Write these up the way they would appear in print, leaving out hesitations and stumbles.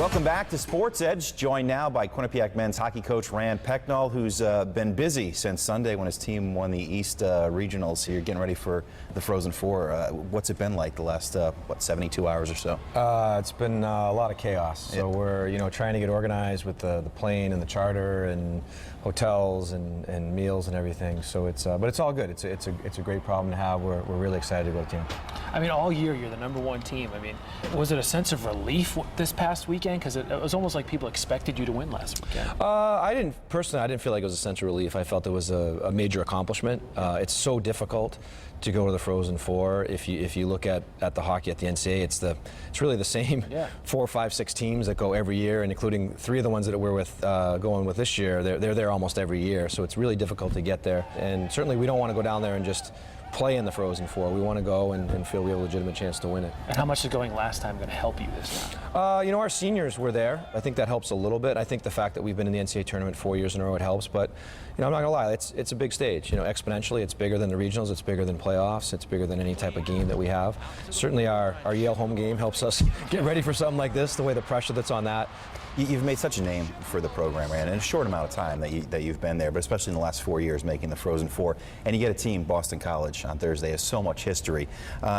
Welcome back to Sports Edge, joined now by Quinnipiac men's hockey coach Rand Pecknold, who's been busy since Sunday when his team won the East Regionals here, getting ready for the Frozen Four. What's it been like the last, 72 hours or so? It's been a lot of chaos. So we're, trying to get organized with the plane and the charter and hotels and meals and everything. So it's, but it's all good. It's a great problem to have. We're really excited to go to the team. I mean, all year you're the #1 team. I mean, was it a sense of relief this past weekend? Because it was almost like people expected you to win last weekend. I didn't feel like it was a sense of relief. I felt it was a major accomplishment. It's so difficult to go to the Frozen Four. If you look at the hockey at the NCAA, it's really the same 4, 5, 6 teams that go every year, and including 3 of the ones that we're with going with this year. They're there almost every year, so it's really difficult to get there. And certainly we don't want to go down there and just play in the Frozen Four. We want to go and feel we have a legitimate chance to win it. And how much is going last time going to help you this time? Our seniors were there. I think that helps a little bit. I think the fact that we've been in the NCAA tournament 4 years in a row, it helps. But I'm not going to lie, it's a big stage. Exponentially, it's bigger than the regionals, it's bigger than playoffs, it's bigger than any type of game that we have. Certainly our Yale home game helps us get ready for something like this, the way the pressure that's on that. You've made such a name for the program, Rand, in a short amount of time that you've been there, but especially in the last 4 years making the Frozen Four. And you get a team, Boston College, on Thursday, has so much history.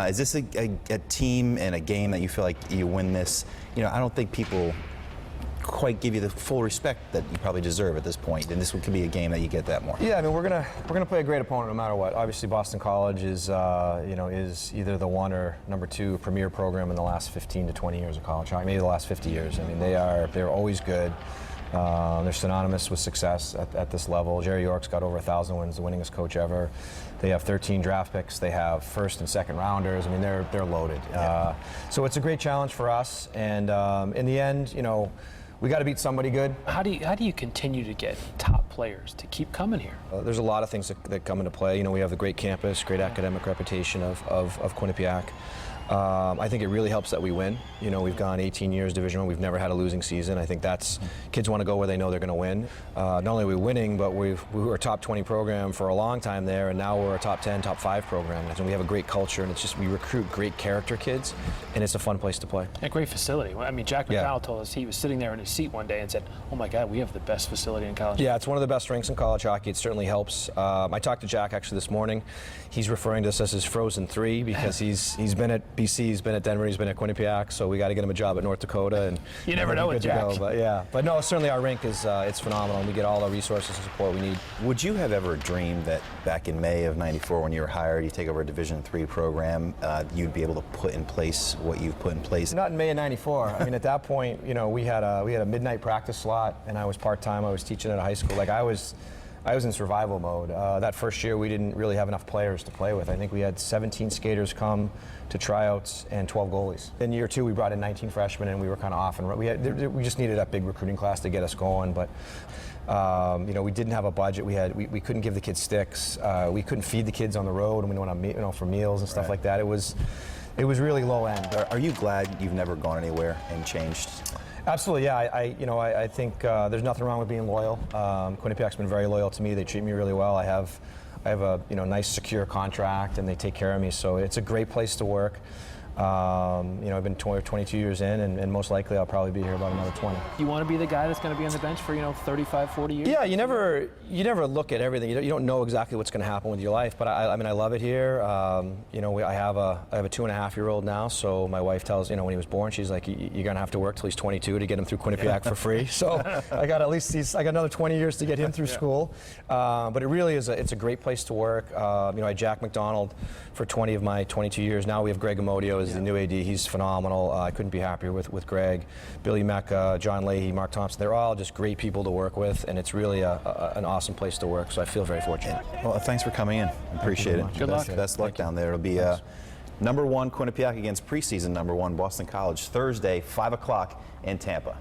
Is this a team and a game that you feel like you win this? I don't think people quite give you the full respect that you probably deserve at this point, and this could be a game that you get that more. Yeah, I mean, we're gonna play a great opponent no matter what. Obviously, Boston College is is either the 1 or #2 premier program in the last 15 to 20 years of college hockey, maybe the last 50 years. I mean, they're always good. They're synonymous with success at this level. Jerry York's got over 1,000 wins, the winningest coach ever. They have 13 draft picks. They have first and second rounders. I mean, they're loaded. So it's a great challenge for us. And in the end, we got to beat somebody good. How do you continue to get top players to keep coming here? There's a lot of things that come into play. We have the great campus, great academic reputation of Quinnipiac. I think it really helps that we win. We've gone 18 years Division I. We've never had a losing season. I think kids want to go where they know they're going to win. Not only are we winning, but we were a top 20 program for a long time there, and now we're a top 10, top 5 program. And we have a great culture, and it's just we recruit great character kids, and it's a fun place to play. A great facility. I mean, Jack McDonald told us he was sitting there in his seat one day and said, "Oh my God, we have the best facility in college." Yeah, it's one of the best rinks in college hockey. It certainly helps. I talked to Jack actually this morning. He's referring to us as his Frozen 3 because he's been at BC, he's been at Denver, he's been at Quinnipiac, so we got to get him a job at North Dakota. And you never know with Jack. But no, certainly our rink is it's phenomenal, and we get all the resources and support we need. Would you have ever dreamed that back in May of '94, when you were hired, you take over a Division III program, you'd be able to put in place what you've put in place? Not in May of '94. I mean, at that point, we had a midnight practice slot, and I was part-time. I was teaching at a high school. Like I was in survival mode. That first year, we didn't really have enough players to play with. I think we had 17 skaters come to tryouts and 12 goalies. In year 2, we brought in 19 freshmen, and we were kind of off and we just needed that big recruiting class to get us going. But we didn't have a budget. We couldn't give the kids sticks. We couldn't feed the kids on the road, and we went for meals and stuff like that. It was really low end. Are you glad you've never gone anywhere and changed? Absolutely, yeah. I think there's nothing wrong with being loyal. Quinnipiac's been very loyal to me. They treat me really well. I have a nice secure contract, and they take care of me. So it's a great place to work. I've been 22 years in, and most likely I'll probably be here about another 20. You want to be the guy that's going to be on the bench for 35, 40 years? Yeah, you never look at everything. You don't know exactly what's going to happen with your life. But I mean, I love it here. I have a 2.5-year-old now. So my wife tells when he was born, she's like, you're going to have to work till he's 22 to get him through Quinnipiac for free. So I got another 20 years to get him through school. But it really is it's a great place to work. I had Jack McDonald for 20 of my 22 years. Now we have Greg Amodio as the new AD. He's phenomenal. I couldn't be happier with Greg. Billy Mecca, John Leahy, Mark Thompson. They're all just great people to work with, and it's really an awesome place to work, so I feel very fortunate. Well, thanks for coming in. Appreciate it. Good luck. Best luck down there. It'll be #1 Quinnipiac against preseason #1 Boston College Thursday, 5 o'clock in Tampa.